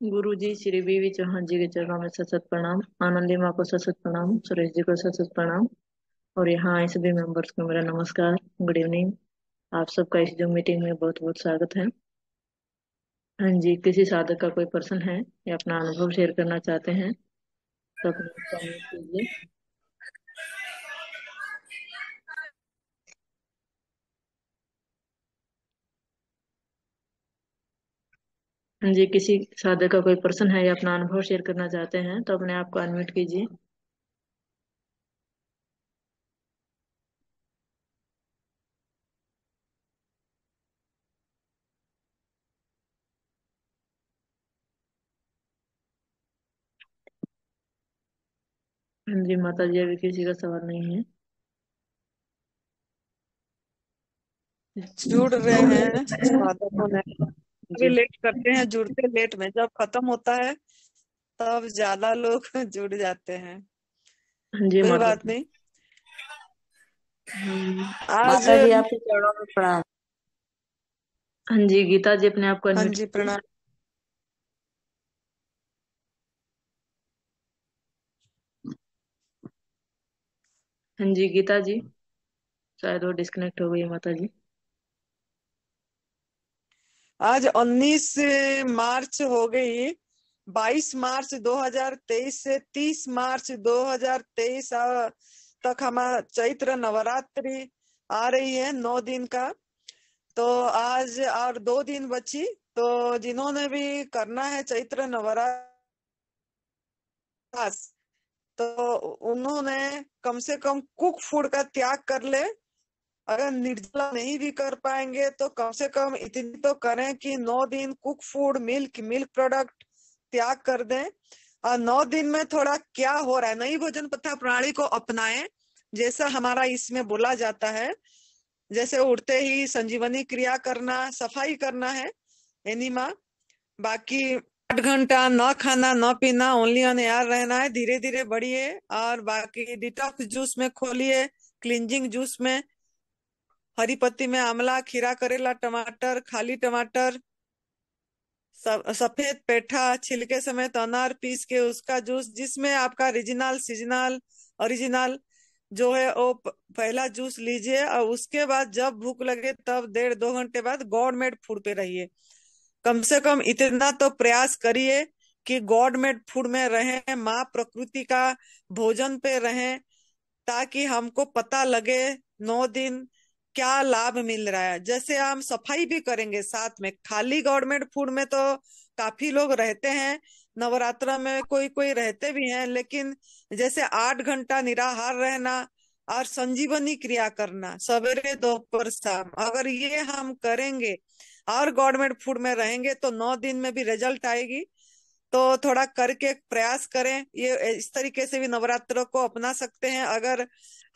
गुरु जी श्री बीवी चौहान जी के चरणों में सत सत प्रणाम। आनंदी माँ को सत सत प्रणाम। सुरेश जी को सत सत प्रणाम। और यहाँ आए सभी मेंबर्स को मेरा नमस्कार, गुड इवनिंग। आप सबका इस जूम मीटिंग में बहुत बहुत स्वागत है। हाँ जी, किसी साधक का कोई प्रश्न है या अपना अनुभव शेयर करना चाहते हैं तो अपने कमेंट कीजिए। हाँ जी, किसी साधक का कोई प्रश्न है या अपना अनुभव शेयर करना चाहते हैं तो अपने आप को अनम्यूट कीजिए। हाँ जी माता जी, अभी किसी का सवाल नहीं है। जुड़ रहे हैं साधकों ने। अभी जी लेट करते हैं, जुड़ते लेट में, जब खत्म होता है तब ज्यादा लोग जुड़ जाते हैं। हाँ जी कोई माता बात जी। नहीं। आज माता जी आपके चरणों में प्रणाम। हाँ जी गीता जी, अपने आप को हाँ अनम्यूट जी, कीजिए। प्रणाम। हाँ जी गीता जी, शायद वो डिस्कनेक्ट हो गई है माता जी। आज 19 मार्च हो गई। 22 मार्च 2023 से 30 मार्च 2023 तक हमारा चैत्र नवरात्रि आ रही है, 9 दिन का। तो आज और 2 दिन बची। तो जिन्होंने भी करना है चैत्र नवरात्र, तो उन्होंने कम से कम कुक फूड का त्याग कर ले। अगर निर्जला नहीं भी कर पाएंगे तो कम से कम इतनी तो करें कि 9 दिन cook food, milk milk product त्याग कर दें। और 9 दिन में थोड़ा क्या हो रहा है, नई भोजन पथा प्रणाली को अपनाएं, जैसा हमारा इसमें बोला जाता है। जैसे उठते ही संजीवनी क्रिया करना, सफाई करना है, एनिमा। बाकी 8 घंटा न खाना न पीना, ओनली ऑन एयर रहना है, धीरे धीरे बढ़िए। और बाकी डिटॉक्स जूस में खोलिए, क्लिंजिंग जूस में हरी पत्ती में आंवला, खीरा, करेला, टमाटर, खाली टमाटर, सफेद पेठा, छिलके समेत अनार पीस के उसका जूस, जिसमें आपका रीजनल सीजनल ओरिजिनल जो है वो पहला जूस लीजिए। और उसके बाद जब भूख लगे तब 1.5-2 घंटे बाद गॉड मेड फूड पे रहिए। कम से कम इतना तो प्रयास करिए कि गॉड मेड फूड में रहें, माँ प्रकृति का भोजन पे रहें, ताकि हमको पता लगे 9 दिन क्या लाभ मिल रहा है। जैसे हम सफाई भी करेंगे साथ में, खाली गवर्नमेंट फूड में तो काफी लोग रहते हैं, नवरात्र में कोई कोई रहते भी हैं, लेकिन जैसे 8 घंटा निराहार रहना और संजीवनी क्रिया करना सवेरे दोपहर शाम, अगर ये हम करेंगे और गवर्नमेंट फूड में रहेंगे तो 9 दिन में भी रिजल्ट आएगी। तो थोड़ा करके प्रयास करें। ये इस तरीके से भी नवरात्र को अपना सकते हैं। अगर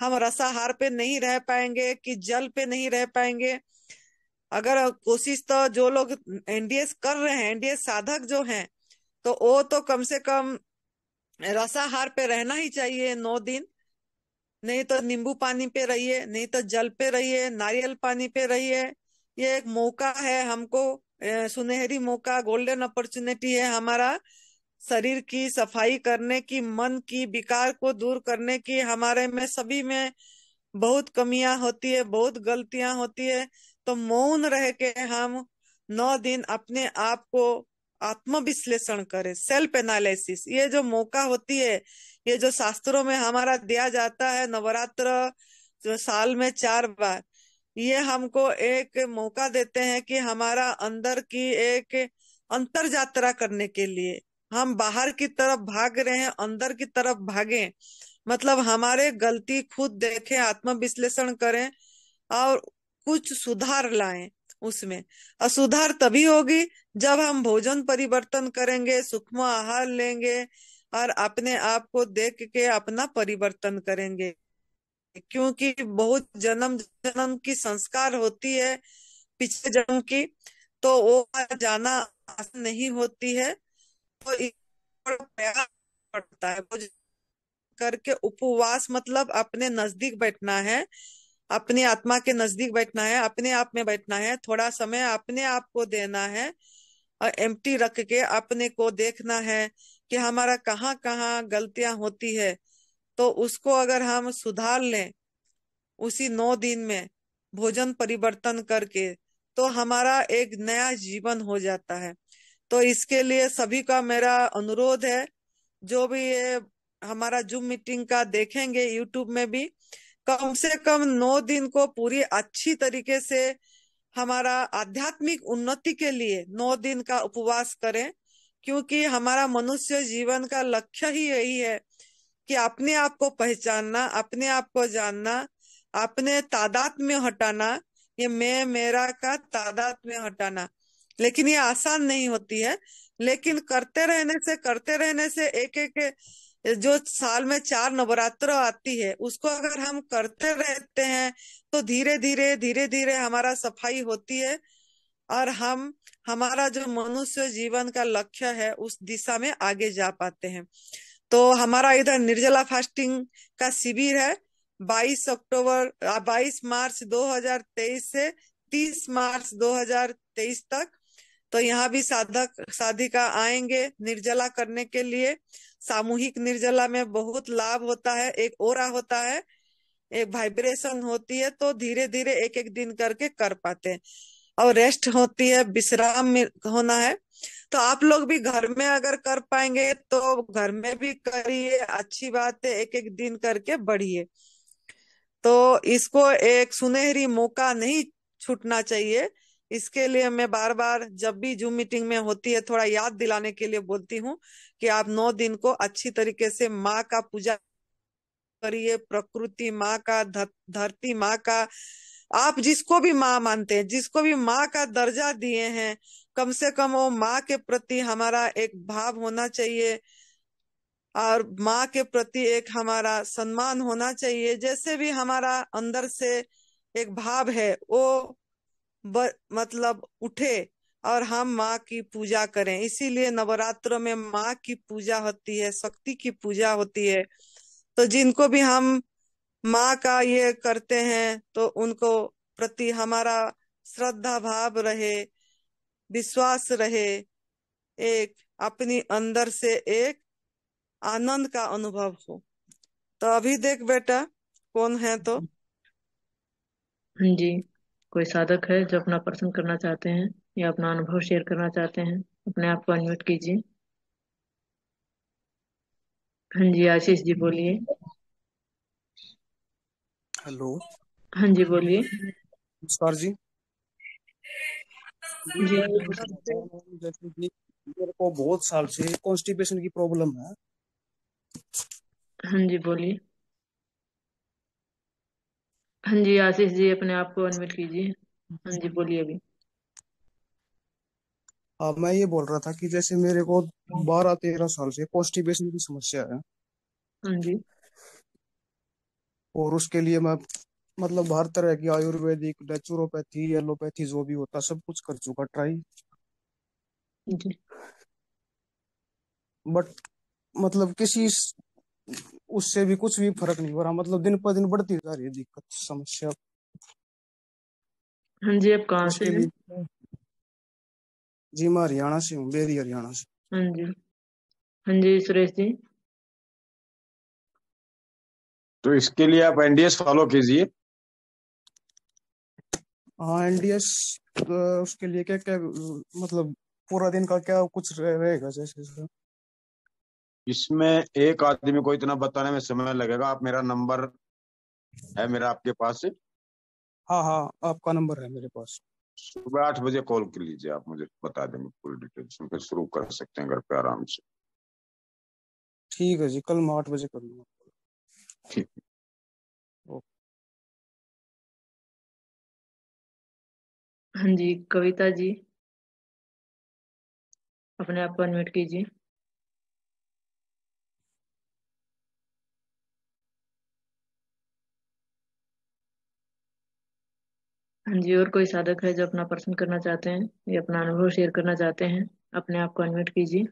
हम रसाहार पे नहीं रह पाएंगे कि जल पे नहीं रह पाएंगे, अगर कोशिश तो जो लोग एनडीएस कर रहे हैं, एनडीएस साधक जो हैं, तो वो तो कम से कम रसाहार पे रहना ही चाहिए 9 दिन। नहीं तो नींबू पानी पे रहिए, नहीं तो जल पे रहिए, नारियल पानी पे रहिए। ये एक मौका है हमको, सुनहरी मौका, गोल्डन अपॉर्चुनिटी है हमारा, शरीर की सफाई करने की, मन की विकार को दूर करने की। हमारे में सभी में बहुत कमियां होती है, बहुत गलतियां होती है। तो मौन रह के हम 9 दिन अपने आप को आत्मविश्लेषण करें, सेल्फ एनालिसिस। ये जो मौका होती है, ये जो शास्त्रों में हमारा दिया जाता है, नवरात्र जो साल में 4 बार, ये हमको एक मौका देते हैं कि हमारा अंदर की एक अंतर यात्रा करने के लिए। हम बाहर की तरफ भाग रहे हैं, अंदर की तरफ भागें, मतलब हमारे गलती खुद देखें, आत्मविश्लेषण करें और कुछ सुधार लाएं उसमें। और सुधार तभी होगी जब हम भोजन परिवर्तन करेंगे, सूक्ष्म आहार लेंगे और अपने आप को देख के अपना परिवर्तन करेंगे। क्योंकि बहुत जन्म जन्म की संस्कार होती है, पिछले जन्म की, तो वो जाना आसान नहीं होती है। तो प्रयास पड़ता है भोजन करके। उपवास मतलब अपने नजदीक बैठना है, अपनी आत्मा के नजदीक बैठना है, अपने आप में बैठना है, थोड़ा समय अपने आप को देना है। और एम्प्टी रख के अपने को देखना है कि हमारा कहाँ कहाँ गलतियां होती है। तो उसको अगर हम सुधार लें उसी 9 दिन में भोजन परिवर्तन करके, तो हमारा एक नया जीवन हो जाता है। तो इसके लिए सभी का मेरा अनुरोध है, जो भी ये हमारा जूम मीटिंग का देखेंगे यूट्यूब में भी, कम से कम 9 दिन को पूरी अच्छी तरीके से हमारा आध्यात्मिक उन्नति के लिए 9 दिन का उपवास करें। क्योंकि हमारा मनुष्य जीवन का लक्ष्य ही यही है कि अपने आप को पहचानना, अपने आप को जानना, अपने तादात्म्य हटाना, ये मैं मेरा का तादात्म्य हटाना। लेकिन ये आसान नहीं होती है, लेकिन करते रहने से एक एक जो साल में 4 नवरात्र आती है उसको अगर हम करते रहते हैं तो धीरे धीरे हमारा सफाई होती है और हम हमारा जो मनुष्य जीवन का लक्ष्य है उस दिशा में आगे जा पाते हैं। तो हमारा इधर निर्जला फास्टिंग का शिविर है 22 मार्च 2023 से 30 मार्च 2023 तक। तो यहाँ भी साधक साधिका आएंगे निर्जला करने के लिए। सामूहिक निर्जला में बहुत लाभ होता है, एक ओरा होता है, एक वाइब्रेशन होती है, तो धीरे धीरे एक एक दिन करके कर पाते हैं। और रेस्ट होती है, विश्राम में होना है। तो आप लोग भी घर में अगर कर पाएंगे तो घर में भी करिए, अच्छी बात है, एक एक दिन करके बढ़िए। तो इसको एक सुनहरी मौका नहीं छूटना चाहिए। इसके लिए मैं बार बार जब भी जूम मीटिंग में होती है थोड़ा याद दिलाने के लिए बोलती हूँ कि आप 9 दिन को अच्छी तरीके से माँ का पूजा करिए, प्रकृति माँ का, धरती माँ का, आप जिसको भी माँ मानते हैं, जिसको भी माँ का दर्जा दिए हैं, कम से कम वो माँ के प्रति हमारा एक भाव होना चाहिए और माँ के प्रति एक हमारा सम्मान होना चाहिए। जैसे भी हमारा अंदर से एक भाव है वो मतलब उठे और हम माँ की पूजा करें। इसीलिए नवरात्र में माँ की पूजा होती है, शक्ति की पूजा होती है। तो जिनको भी हम माँ का ये करते हैं तो उनको प्रति हमारा श्रद्धा भाव रहे, विश्वास रहे, एक अपनी अंदर से एक आनंद का अनुभव हो। तो अभी देख बेटा कौन है तो। हाँ जी, कोई साधक है जो अपना प्रश्न करना चाहते हैं या अपना अनुभव शेयर करना चाहते हैं? अपने आप को अनम्यूट कीजिए। हाँ जी, आशीष जी बोलिए। हेलो। हाँ जी बोलिए। नमस्कार जी। जी मैं ये पूछना नमस्कार। चाह रहा हूँ जैसे कि मेरे को बहुत साल से कॉन्स्टिपेशन की प्रॉब्लम है। हाँ जी बोलिए। हाँ जी आशीष जी, अपने आप को अनम्यूट कीजिए। हाँ जी बोलिए अभी। मैं ये बोल रहा था कि जैसे मेरे को 12-13 साल से कॉन्स्टिपेशन की समस्या है हाँ जी। और उसके लिए मैं मतलब हर तरह की आयुर्वेदिक, नेचुरोपैथी, एलोपैथी जो भी होता सब कुछ कर चुका ट्राई, जी बट मतलब उससे भी कुछ भी फर्क नहीं हो रहा। मतलब दिन पर दिन बढ़ती जा रही है दिक्कत, समस्या। हाँ जी, आप कहाँ से उसके हैं? लिए जी मैं हरियाणा से हूँ, बेरी हरियाणा से। हाँ जी। हाँ जी सुरेश जी। तो इसके लिए आप एनडीएस फॉलो कीजिए। हाँ एनडीएस, उसके लिए क्या क्या मतलब पूरा दिन का क्या कुछ रहेगा जैसे सर? इसमें एक आदमी को इतना बताने में समय लगेगा। आप, मेरा नंबर है मेरा आपके पास से। हाँ हाँ, आपका नंबर है मेरे पास। सुबह 8 बजे कॉल कर लीजिए, आप मुझे बता देंगे पूरी डिटेल्स, फिर शुरू कर सकते हैं घर पे आराम से। ठीक है जी, कल मैं 8 बजे कर लूंगा। ठीक। ओके। हाँ जी कविता जी, अपने आप को अनम्यूट कीजिए। हाँ जी, और कोई साधक है जो अपना प्रश्न करना चाहते हैं या अपना अनुभव शेयर करना चाहते हैं? अपने आप को अनम्यूट कीजिए।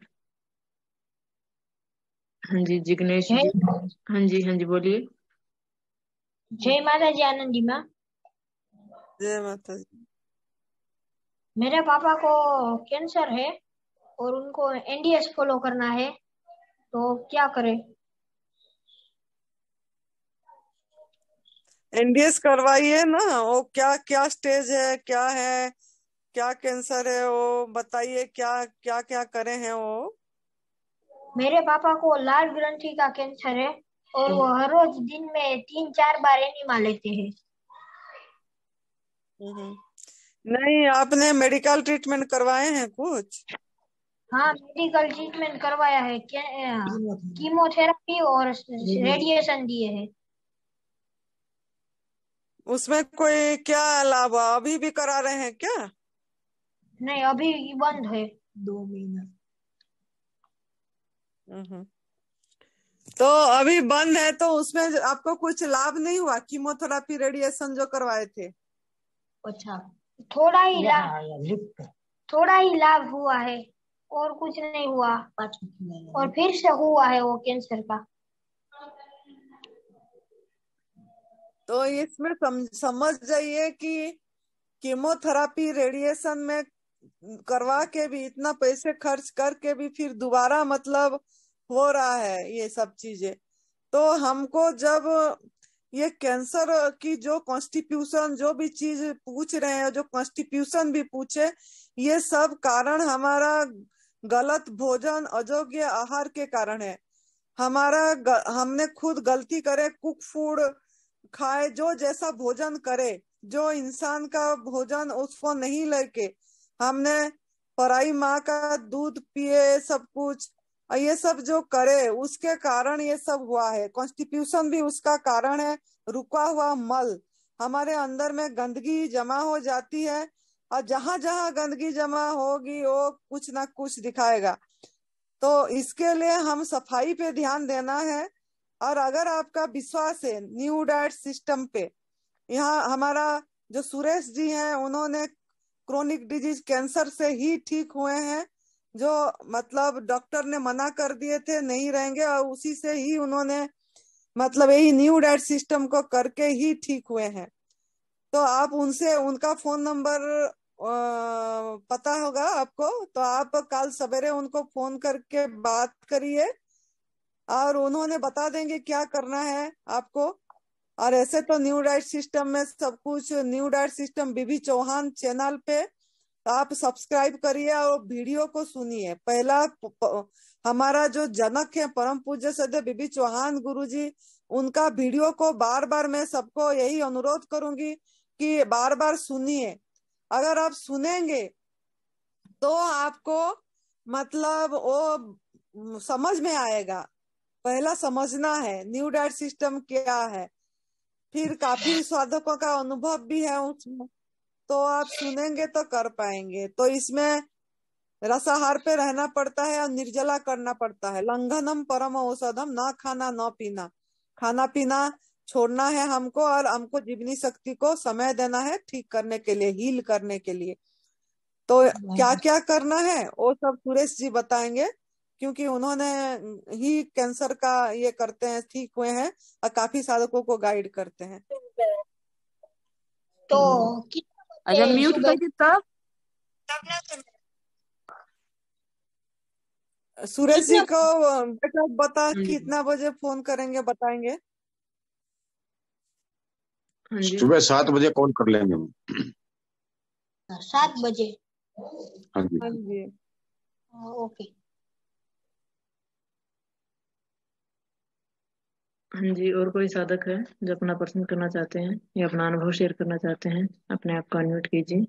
हाँ जी जिग्नेश जी। हाँ जी, हाँ जी बोलिए। जय माता जी, आनंदी माँ। जय माता दी। मेरे पापा को कैंसर है और उनको एनडीएस फॉलो करना है, तो क्या करें? एनडीएस करवाइए ना। वो क्या क्या स्टेज है, क्या है, क्या कैंसर है, वो बताइए। क्या क्या क्या करे हैं वो? मेरे पापा को लाल ग्रंथि का कैंसर है और वो हर रोज दिन में 3-4 बार एनिमा लेते हैं। हम्म। नहीं, आपने मेडिकल ट्रीटमेंट करवाए हैं कुछ? हाँ, मेडिकल ट्रीटमेंट करवाया है, कीमोथेरेपी और रेडिएशन दिए हैं। उसमें कोई क्या लाभ हुआ? अभी भी करा रहे हैं क्या? नहीं, अभी बंद है 2 महीना। हम्म। तो अभी बंद है, तो उसमें आपको कुछ लाभ नहीं हुआ? कीमोथेरेपी रेडिएशन जो करवाए थे। अच्छा, थोड़ा ही लाभ हुआ है और कुछ नहीं हुआ, और फिर से हुआ है वो कैंसर का। तो इसमें समझ जाइए कि कीमोथेरेपी रेडिएशन में करवा के भी, इतना पैसे खर्च करके भी फिर दोबारा मतलब हो रहा है ये सब चीजें। तो हमको जब ये कैंसर की जो कॉन्स्टिट्यूशन जो भी चीज पूछ रहे हैं, जो कॉन्स्टिट्यूशन भी पूछे, ये सब कारण हमारा गलत भोजन, अयोग्य आहार के कारण है। हमने खुद गलती करे, कुक फूड खाए, जो जैसा भोजन करे, जो इंसान का भोजन उसको नहीं लेके हमने पराई माँ का दूध पिए सब कुछ, और ये सब जो करे उसके कारण ये सब हुआ है। कॉन्स्टिट्यूशन भी उसका कारण है। रुका हुआ मल, हमारे अंदर में गंदगी जमा हो जाती है, और जहां जहां गंदगी जमा होगी वो कुछ ना कुछ दिखाएगा। तो इसके लिए हम सफाई पे ध्यान देना है। और अगर आपका विश्वास है न्यू डाइट सिस्टम पे, यहाँ हमारा जो सुरेश जी हैं, उन्होंने क्रोनिक डिजीज कैंसर से ही ठीक हुए हैं। जो मतलब डॉक्टर ने मना कर दिए थे नहीं रहेंगे, और उसी से ही उन्होंने मतलब यही न्यू डाइट सिस्टम को करके ही ठीक हुए हैं। तो आप उनसे, उनका फोन नंबर पता होगा आपको, तो आप कल सवेरे उनको फोन करके बात करिए और उन्होंने बता देंगे क्या करना है आपको। और ऐसे तो न्यू डाइट सिस्टम में सब कुछ, न्यू डाइट सिस्टम बीबी चौहान चैनल पे आप सब्सक्राइब करिए और वीडियो को सुनिए। पहला हमारा जो जनक है परम पूज्य सदैव बीबी चौहान गुरुजी, उनका वीडियो को बार बार मैं सबको यही अनुरोध करूंगी कि बार बार सुनिए। अगर आप सुनेंगे तो आपको मतलब वो समझ में आएगा। पहला समझना है न्यू डाइट सिस्टम क्या है, फिर काफी साधकों का अनुभव भी है उसमें, तो आप सुनेंगे तो कर पाएंगे। तो इसमें रसाहार पे रहना पड़ता है और निर्जला करना पड़ता है। लंघनम परम औषधम, ना खाना ना पीना, खाना पीना छोड़ना है हमको, और हमको जीवनी शक्ति को समय देना है ठीक करने के लिए, हील करने के लिए। तो क्या क्या करना है वो सब सुरेश जी बताएंगे, क्योंकि उन्होंने ही कैंसर का ये करते हैं, ठीक हुए हैं और काफी साधकों को गाइड करते हैं। तो अच्छा, म्यूट सुबह करके तब सुरेश जी कितना को बेटा बता हाँ जी, कितना बजे फोन करेंगे, बताएंगे। हाँ जी, सुबह 7 बजे कॉल कर लेंगे हम। 7 बजे? हाँ जी। हाँ जी। ओके। हाँ जी। और कोई साधक है जो अपना प्रश्न करना चाहते हैं या अपना अनुभव शेयर करना चाहते हैं? अपने आप को अनम्यूट कीजिए।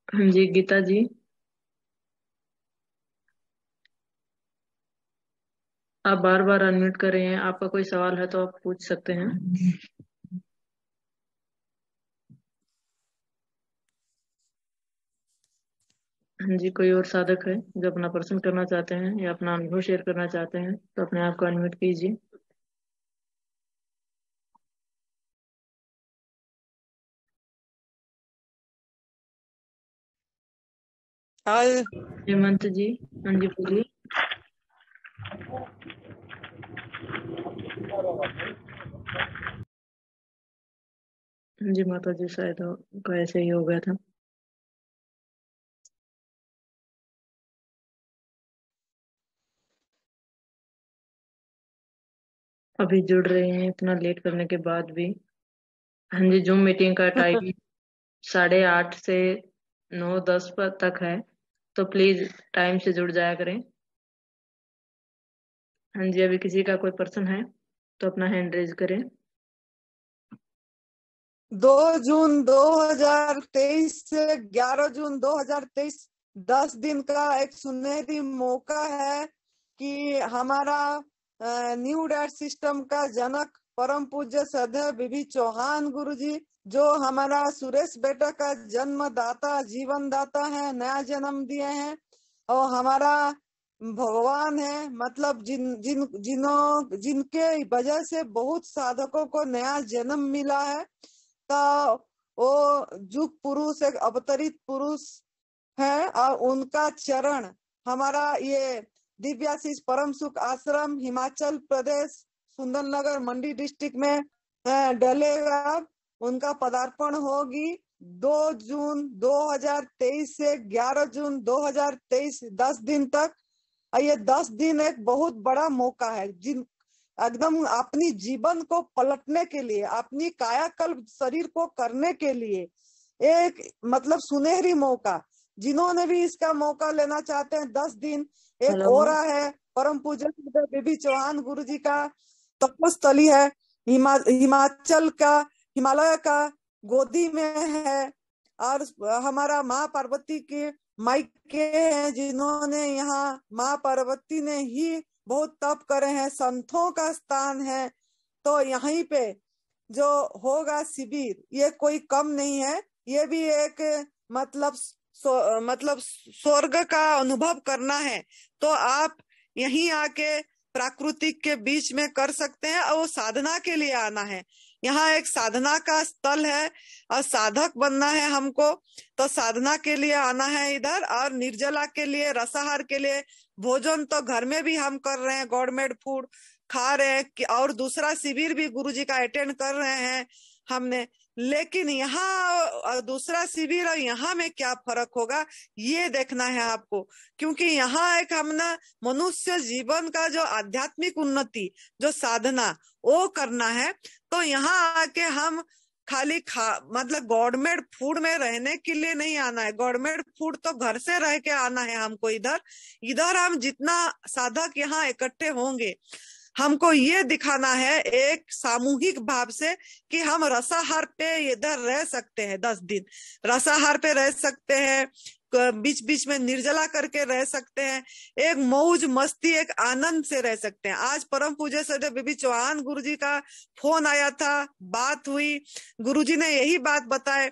हाँ जी, गीता जी, आप बार बार अनम्यूट कर रहे हैं। आपका कोई सवाल है तो आप पूछ सकते हैं। हाँ जी, कोई और साधक है जो अपना प्रश्न करना चाहते हैं या अपना अनुभव शेयर करना चाहते हैं तो अपने आप को अनम्यूट कीजिए। आज हेमंत जी, हाँ जी बोलिए। जी माता जी, शायद का ऐसे ही हो गया था। अभी जुड़ रहे हैं इतना लेट करने के बाद भी। हाँ जी, जूम मीटिंग का टाइम 8:30 से 9:10 तक है, तो प्लीज टाइम से जुड़ जाया करें। हाँ जी, अभी किसी का कोई पर्सन है तो अपना हैंड रेज करें। 2 जून 2023 से 11 जून 2023 10 दिन का एक सुनहरी मौका है कि हमारा न्यू डैट सिस्टम का जनक परम पूज्य सदैव बीबी चौहान गुरुजी, जो हमारा सुरेश बेटा का जन्मदाता जीवन दाता है, नया जन्म दिए हैं, और हमारा भगवान है, मतलब जिनके वजह से बहुत साधकों को नया जन्म मिला है। तो वो जुग पुरुष एक अवतरित पुरुष है, और उनका चरण हमारा ये दिव्याशीष परम सुख आश्रम हिमाचल प्रदेश सुंदरनगर मंडी डिस्ट्रिक्ट में डलेगा। उनका पदार्पण होगी 2 जून 2023 से 11 जून 2023 10 दिन तक। ये 10 दिन एक बहुत बड़ा मौका है जिन एकदम अपनी जीवन को पलटने के लिए, अपनी कायाकल्प शरीर को करने के लिए एक मतलब सुनहरी मौका। जिन्होंने भी इसका मौका लेना चाहते हैं 10 दिन, एक ओरा है परम पूज्य बीबी चौहान गुरुजी का तपोस्थली है, हिमाचल का, हिमालय का गोदी में है, और हमारा माँ पार्वती के मायके हैं, जिन्होंने यहाँ माँ पार्वती ने ही बहुत तप करे हैं, संतों का स्थान है। तो यहीं पे जो होगा शिविर, ये कोई कम नहीं है, ये भी एक मतलब स्वर्ग का अनुभव करना है। तो आप यहीं आके प्राकृतिक के बीच में कर सकते हैं, और वो साधना के लिए आना है। यहाँ एक साधना का स्थल है और साधक बनना है हमको, तो साधना के लिए आना है इधर। और निर्जला के लिए, रसाहार के लिए भोजन तो घर में भी हम कर रहे हैं, गॉडमेड फूड खा रहे हैं, और दूसरा शिविर भी गुरुजी का अटेंड कर रहे हैं हमने। लेकिन यहाँ दूसरा शिविर और यहाँ में क्या फर्क होगा, ये देखना है आपको, क्योंकि यहाँ एक हमने मनुष्य जीवन का जो आध्यात्मिक उन्नति, जो साधना वो करना है। तो यहाँ आके हम खाली मतलब गॉडमेड फूड में रहने के लिए नहीं आना है। गॉडमेड फूड तो घर से रह के आना है हमको। इधर हम जितना साधक यहाँ इकट्ठे होंगे, हमको ये दिखाना है एक सामूहिक भाव से कि हम रसाहार पे इधर रह सकते हैं, 10 दिन रसाहार पे रह सकते हैं, बीच बीच में निर्जला करके रह सकते हैं, एक मौज मस्ती एक आनंद से रह सकते हैं। आज परम पूज्य सदैव बीबी चौहान गुरुजी का फोन आया था, बात हुई, गुरुजी ने यही बात बताए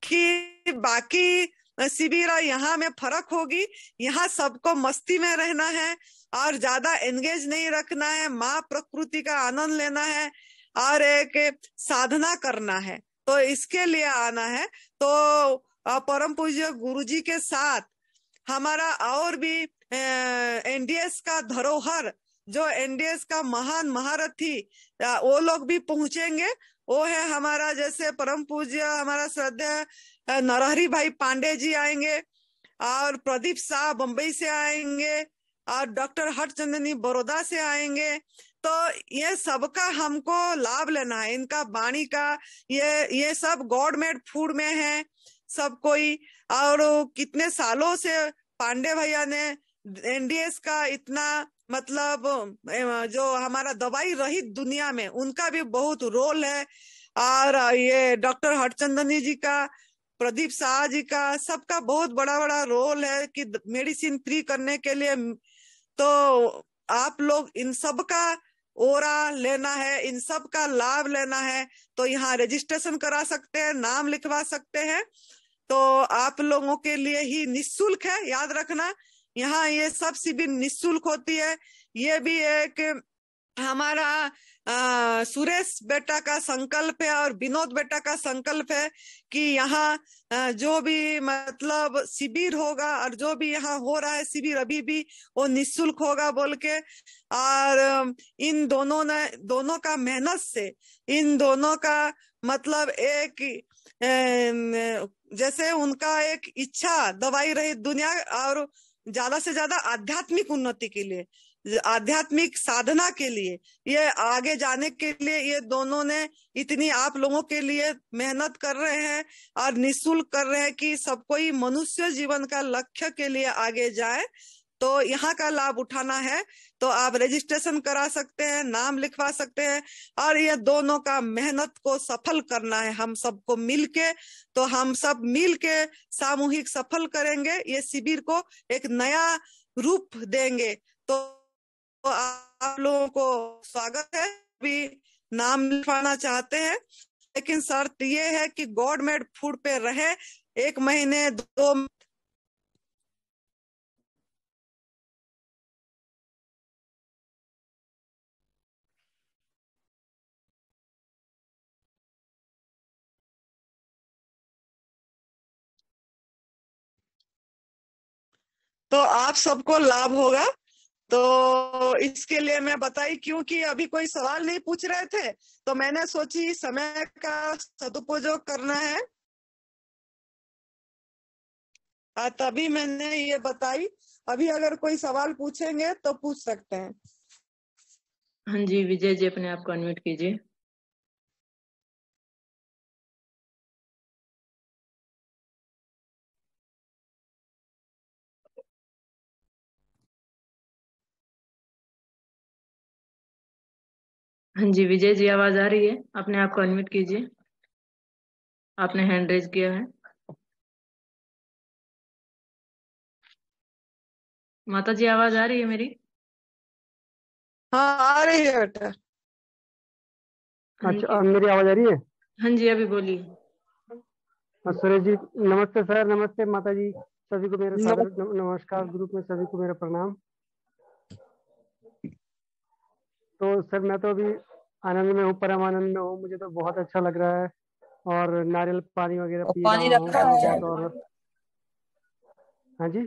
कि बाकी शिविर यहाँ में फर्क होगी, यहाँ सबको मस्ती में रहना है और ज्यादा एंगेज नहीं रखना है, माँ प्रकृति का आनंद लेना है और एक साधना करना है। तो इसके लिए आना है। तो परम पूज्य गुरुजी के साथ हमारा और भी एनडीएस का धरोहर, जो एनडीएस का महान महारथी, वो लोग भी पहुंचेंगे। वो है हमारा जैसे परम पूज्य हमारा श्रद्धेय नरहरि भाई पांडे जी आएंगे, और प्रदीप शाह बंबई से आएंगे, और डॉक्टर हरचंदनी बड़ौदा से आएंगे। तो ये सबका हमको लाभ लेना है, इनका वाणी का। ये सब गॉडमेड फूड में है सब कोई। और कितने सालों से पांडे भैया ने एनडीएस का इतना मतलब जो हमारा दवाई रहित दुनिया में उनका भी बहुत रोल है। और ये डॉक्टर हरचंदनी जी का, प्रदीप शाह जी का, सबका बहुत बड़ा बड़ा रोल है कि मेडिसिन फ्री करने के लिए। तो आप लोग इन सब का ओरा लेना है, इन सब का लाभ लेना है। तो यहाँ रजिस्ट्रेशन करा सकते हैं, नाम लिखवा सकते हैं। तो आप लोगों के लिए ही निःशुल्क है, याद रखना। यहाँ ये सब शिविर निःशुल्क होती है। ये भी एक हमारा सुरेश बेटा का संकल्प है और विनोद बेटा का संकल्प है कि यहाँ जो भी मतलब शिविर होगा और जो भी यहाँ हो रहा है शिविर अभी भी वो निःशुल्क होगा बोल के। और इन दोनों का मेहनत से इन दोनों का मतलब एक जैसे उनका एक इच्छा दवाई रहित दुनिया और ज्यादा से ज्यादा आध्यात्मिक उन्नति के लिए, आध्यात्मिक साधना के लिए, ये आगे जाने के लिए ये दोनों ने इतनी आप लोगों के लिए मेहनत कर रहे हैं और निःशुल्क कर रहे हैं कि सब कोई मनुष्य जीवन का लक्ष्य के लिए आगे जाए। तो यहाँ का लाभ उठाना है तो आप रजिस्ट्रेशन करा सकते हैं, नाम लिखवा सकते हैं और ये दोनों का मेहनत को सफल करना है हम सबको मिलके। तो हम सब मिलके सामूहिक सफल करेंगे, ये शिविर को एक नया रूप देंगे। तो आप लोगों को स्वागत है। भी नाम लिखवाना चाहते हैं लेकिन शर्त ये है कि गॉड मेड फूड पे रहे 1 महीने 2। तो आप सबको लाभ होगा। तो इसके लिए मैं बताई क्योंकि अभी कोई सवाल नहीं पूछ रहे थे तो मैंने सोची समय का सदुपयोग करना है तभी मैंने ये बताई। अभी अगर कोई सवाल पूछेंगे तो पूछ सकते हैं। हाँ जी, विजय जी अपने आप को अनम्यूट कीजिए। हाँ जी विजय जी, आवाज आ रही है? अपने आप को अनम्यूट कीजिए, आपने हैंड रेज किया है। माता जी आवाज आ रही है मेरी? हाँ आ रही है बेटा। अच्छा मेरी आवाज आ रही है? हाँ जी अभी बोलिए। सुरेश जी नमस्ते सर। नमस्ते माता जी, सभी को मेरा सादर नमस्कार। ग्रुप में सभी को मेरा प्रणाम। तो सर मैं तो अभी आनंद में हूँ, परम आनंद में हूँ। मुझे तो बहुत अच्छा लग रहा है और नारियल पानी वगैरह पी रहा हूँ थोड़ा बहुत। और हाँ जी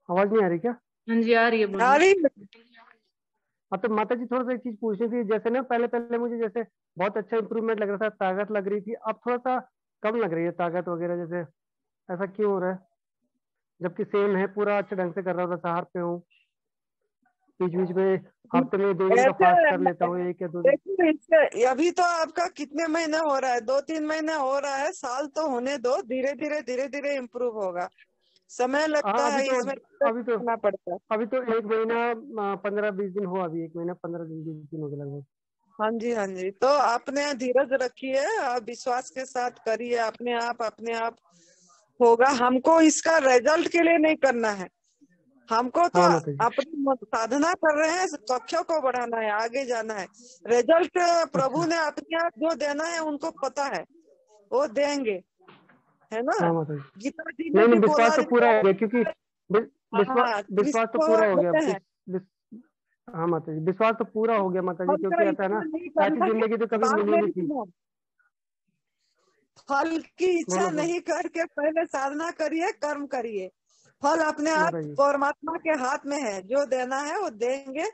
आवाज नहीं आ रही क्या? हाँ जी आ रही है, आ रही बोलिए। है। हाँ तो माता जी थोड़ा सा एक चीज पूछनी थी। जैसे ना पहले मुझे जैसे बहुत अच्छा इंप्रूवमेंट लग रहा था, ताकत लग रही थी, अब थोड़ा सा कम लग रही है ताकत वगैरह। जैसे ऐसा क्यों हो रहा है? जबकि सेम है, पूरा अच्छे ढंग से कर रहा था, सहार पे हूँ। बीच बीच में हफ्ते में 2 दिन का फास्ट कर लेता हूँ, 1 या 2 दिन। देखिए अभी तो आपका कितने महीने हो रहा है? 2-3 महीने हो रहा है, साल तो होने दो। धीरे धीरे इम्प्रूव होगा, समय लगता है इसमें, करना पड़ता है। अभी तो 1 महीना 15-20 दिन हुआ। अभी 1 महीना 15-20 दिन हो गए लगभग। हाँ जी तो आपने धीरज रखिए, आप विश्वास के साथ करिए, अपने आप होगा। हमको इसका रिजल्ट के लिए नहीं करना है, हमको तो अपनी साधना कर रहे हैं, कक्षों को बढ़ाना है, आगे जाना है। रिजल्ट प्रभु ने अपने आप जो देना है उनको पता है, वो देंगे, है ना? गीता जी ने भी विश्वास तो पूरा हो गया, क्योंकि विश्वास तो पूरा हो गया। हाँ माता जी विश्वास तो पूरा हो गया माता जी, क्योंकि ऐसा है ना, ऐसी जिंदगी तो कभी मिली नहीं थी। फल की इच्छा नहीं करके पहले साधना करिए, कर्म करिए। फल अपने आप परमात्मा के हाथ में है, जो देना है वो देंगे।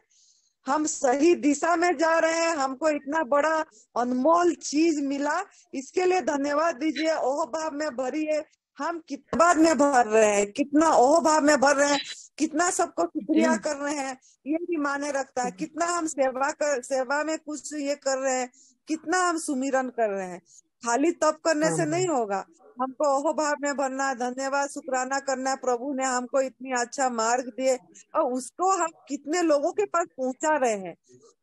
हम सही दिशा में जा रहे हैं, हमको इतना बड़ा अनमोल चीज मिला, इसके लिए धन्यवाद दीजिए। ओह भाव में भरिए। हम कितना बाद में भर रहे हैं, कितना ओह भाव में भर रहे हैं, कितना सबको शुक्रिया कर रहे हैं, ये भी माने रखता है। कितना हम सेवा में कुछ ये कर रहे हैं, कितना हम सुमिरन कर रहे हैं। खाली तप करने से नहीं होगा, हमको ओह भाव में भरना है, धन्यवाद शुक्राना करना है। प्रभु ने हमको इतनी अच्छा मार्ग दिए और उसको हम कितने लोगों के पास पहुंचा रहे हैं।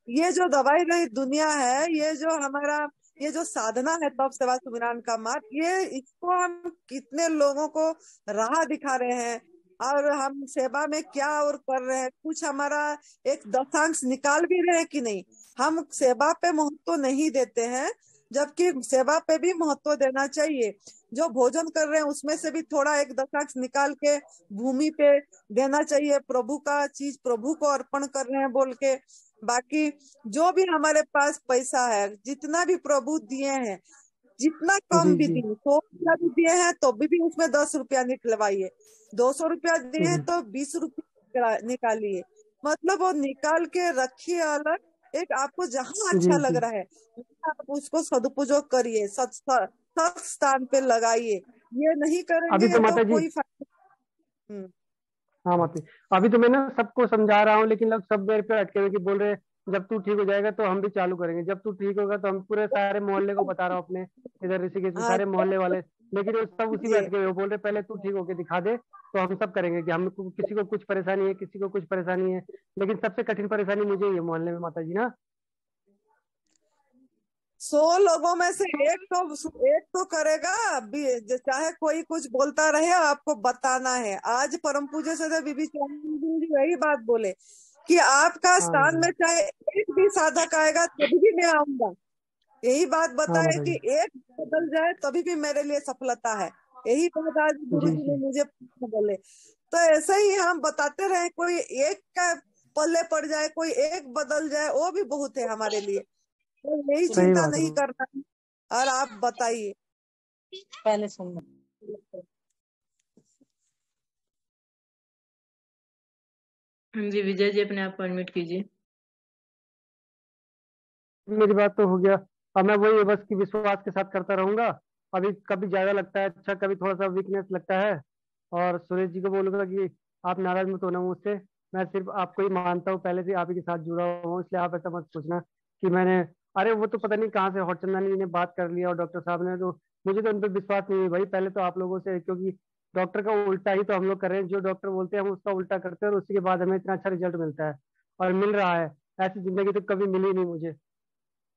ये जो दवाई रहित दुनिया है, ये जो हमारा ये जो साधना है तप सेवा सुमिरन का मार्ग, ये इसको हम कितने लोगों को राह दिखा रहे हैं। और हम सेवा में क्या और कर रहे हैं, कुछ हमारा एक दशांश निकाल भी रहे हैं कि नहीं। हम सेवा पे महत्व नहीं देते हैं, जबकि सेवा पे भी महत्व देना चाहिए। जो भोजन कर रहे हैं उसमें से भी थोड़ा 1 दशक निकाल के भूमि पे देना चाहिए। प्रभु का चीज प्रभु को अर्पण कर रहे हैं बोल के। बाकी जो भी हमारे पास पैसा है, जितना भी प्रभु दिए हैं, जितना कम जी भी जी। दिए, 100 रुपया भी दिए हैं तो भी उसमें 10 रुपया निकलवाइए। 200 रुपया दिए हैं तो 20 रुपया निकालिए। मतलब वो निकाल के रखिए अलग। एक आपको जहाँ जी अच्छा लग जी। रहा है आप उसको सदुपयोग करिए, सत स्थान पे लगाइए। ये नहीं अभी करेंगे तो तो माता जी, कोई फायदा। हाँ माता जी, अभी तो मैं ना सबको समझा रहा हूँ, लेकिन लोग सब मेरे पे अटके हुए कि बोल रहे हैं, जब तू ठीक हो जाएगा तो हम भी चालू करेंगे, जब तू ठीक होगा तो हम पूरे सारे मोहल्ले को बता रहा हूँ अपने इधर ऋषिकेश में हाँ सारे मोहल्ले वाले। लेकिन वो सब उसी पे ये अटके हुए, वो बोल रहे पहले तू ठीक होके दिखा दे तो हम सब करेंगे, कि हम किसी को कुछ परेशानी है, किसी को कुछ परेशानी है। लेकिन सबसे कठिन परेशानी मुझे ही है मोहल्ले में माता जी ना। 100 लोगों में से एक तो करेगा। चाहे कोई कुछ बोलता रहे, आपको बताना है। आज परम पूज्य से बीबी चौहान जी वही बात बोले कि आपका हाँ स्थान में चाहे एक भी साधक आएगा तभी भी मैं आऊंगा। यही बात हाँ बताए माता कि जी। एक बदल जाए तभी भी मेरे लिए सफलता है। यही बात आज गुरु जी जी ने जी। मुझे बोले। तो ऐसे ही हम बताते रहे, कोई एक का पल्ले पड़ जाए, कोई एक बदल जाए, वो भी बहुत है हमारे लिए। तो यही सही चिंता बात है। नहीं करना है। और आप बताइए। पहले सुन। हाँ जी, विजय जी अपने आप को अनम्यूट कीजिए। मेरी बात तो हो गया। अब मैं वही बस की विश्वास के साथ करता रहूंगा। अभी कभी ज्यादा लगता है अच्छा, कभी थोड़ा सा वीकनेस लगता है। और सुरेश जी को बोलूंगा कि आप नाराज मत होना मुझसे। मैं सिर्फ आपको ही मानता हूँ, पहले से आप ही के साथ जुड़ा हुआ हूँ, इसलिए आप ऐसा मत सोचना कि मैंने, अरे वो तो पता नहीं कहाँ से हॉटचंदानी जी ने बात कर लिया और डॉक्टर साहब ने, तो मुझे तो उन पर विश्वास नहीं है भाई। पहले तो आप लोगों से, क्योंकि डॉक्टर का उल्टा ही तो हम लोग कर रहे हैं, जो डॉक्टर बोलते हैं हम उसका उल्टा करते हैं और उसी के बाद हमें इतना अच्छा रिजल्ट मिलता है और मिल रहा है। ऐसी जिंदगी तो कभी मिली नहीं मुझे।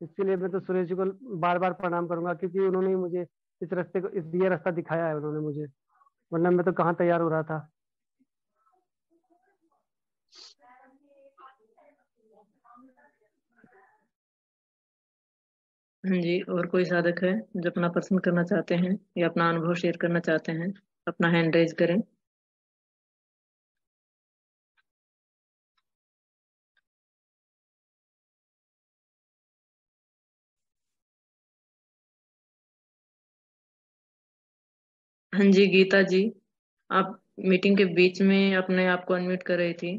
इसके लिए मैं तो सुरेश जी को बार बार प्रणाम करूंगा, क्योंकि उन्होंने ही मुझे इस रास्ते को, इस ये रास्ता दिखाया है उन्होंने मुझे, वरना मैं तो कहाँ तैयार हो रहा था। हाँ जी, और कोई साधक है जो अपना प्रश्न करना चाहते हैं या अपना अनुभव शेयर करना चाहते हैं? अपना हैंड रेज करें। हाँ जी, गीता जी, आप मीटिंग के बीच में अपने आप को अनम्यूट कर रही थी।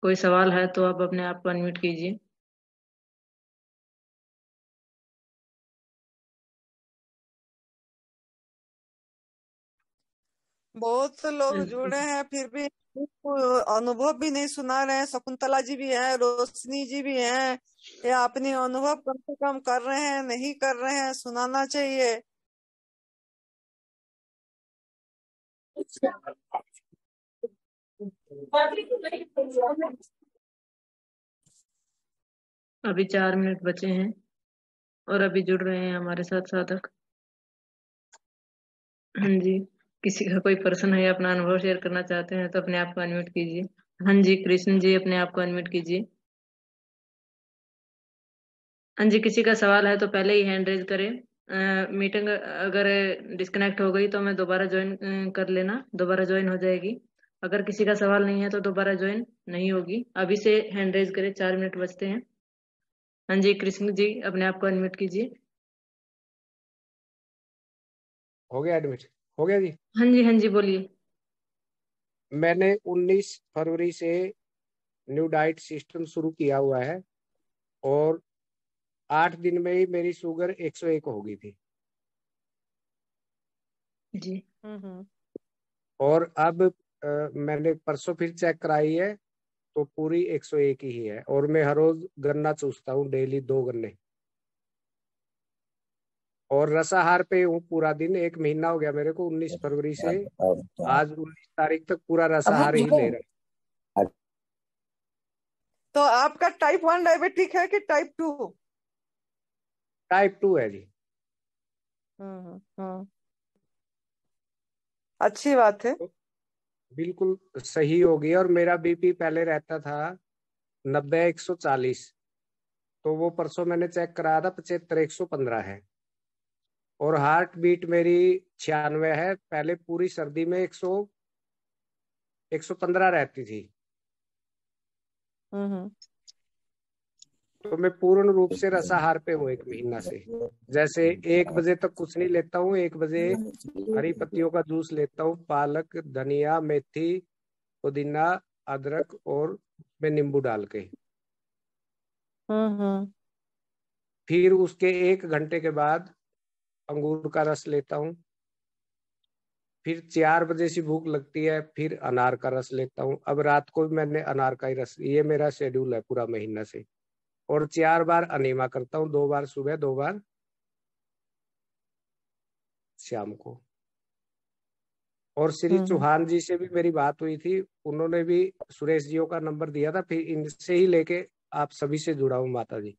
कोई सवाल है तो आप अपने आप को अनम्यूट कीजिए। बहुत से लोग जुड़े हैं फिर भी अनुभव भी नहीं सुना रहे हैं। शकुंतला जी भी हैं, रोशनी जी भी हैं। या अपनी अनुभव कम से कम कर रहे हैं, नहीं कर रहे हैं, सुनाना चाहिए। अभी 4 मिनट बचे हैं और अभी जुड़ रहे हैं हमारे साथ साधक। हाँ जी, किसी का कोई प्रश्न है या अपना अनुभव शेयर करना चाहते हैं तो अपने आप को अनम्यूट कीजिए। हाँ जी, कृष्ण जी अपने आप को अनम्यूट कीजिए। हाँ जी, किसी का सवाल है तो पहले ही हैंड रेज करें। मीटिंग अगर डिस्कनेक्ट हो गई तो मैं दोबारा ज्वाइन कर लेना, दोबारा ज्वाइन हो जाएगी। अगर किसी का सवाल नहीं है तो दोबारा ज्वाइन नहीं होगी। अभी से हैंड रेज करें, 4 मिनट बचते हैं। हाँ जी, कृष्ण जी अपने आप को अनम्यूट कीजिए। हो गया एडमिट, हो गया जी। हाँ जी, हाँ जी, बोलिए। मैंने 19 फरवरी से न्यू डाइट सिस्टम शुरू किया हुआ है और 8 दिन में ही मेरी शुगर 101 हो गई थी। जी। और अब मैंने परसों फिर चेक कराई है तो पूरी 101 ही है। और मैं हर रोज गन्ना चूसता हूँ, डेली 2 गन्ने। और रसाहार पे हूँ पूरा दिन, 1 महीना हो गया मेरे को, 19 फरवरी से आज 19 तारीख तक पूरा रसाहार ही ले रहा। तो आपका टाइप 1 डायबिटिक है कि टाइप 2? टाइप 2 है जी। अच्छी बात है। तो बिल्कुल सही हो गई। और मेरा बीपी पहले रहता था 90-140, तो वो परसों मैंने चेक कराया था 75-115 है। और हार्ट बीट मेरी 96 है। पहले पूरी सर्दी में 115 रहती थी। तो मैं पूर्ण रूप से रसाहार पे हूँ 1 महीना से। जैसे 1 बजे तक कुछ नहीं लेता हूँ, 1 बजे हरी पत्तियों का जूस लेता हूँ, पालक, धनिया, मेथी, पुदीना, अदरक और मैं नींबू डाल के। फिर उसके 1 घंटे के बाद अंगूर का रस लेता हूँ। फिर 4 बजे से भूख लगती है, फिर अनार का रस लेता हूँ। अब रात को भी मैंने अनार का ही रस, ये मेरा शेड्यूल है पूरा महीना से। और 4 बार अनीमा करता हूँ, 2 बार सुबह, 2 बार शाम को। और श्री चौहान जी से भी मेरी बात हुई थी, उन्होंने भी सुरेश जियों का नंबर दिया था, फिर इनसे ही लेके आप सभी से जुड़ा हूँ माता जी।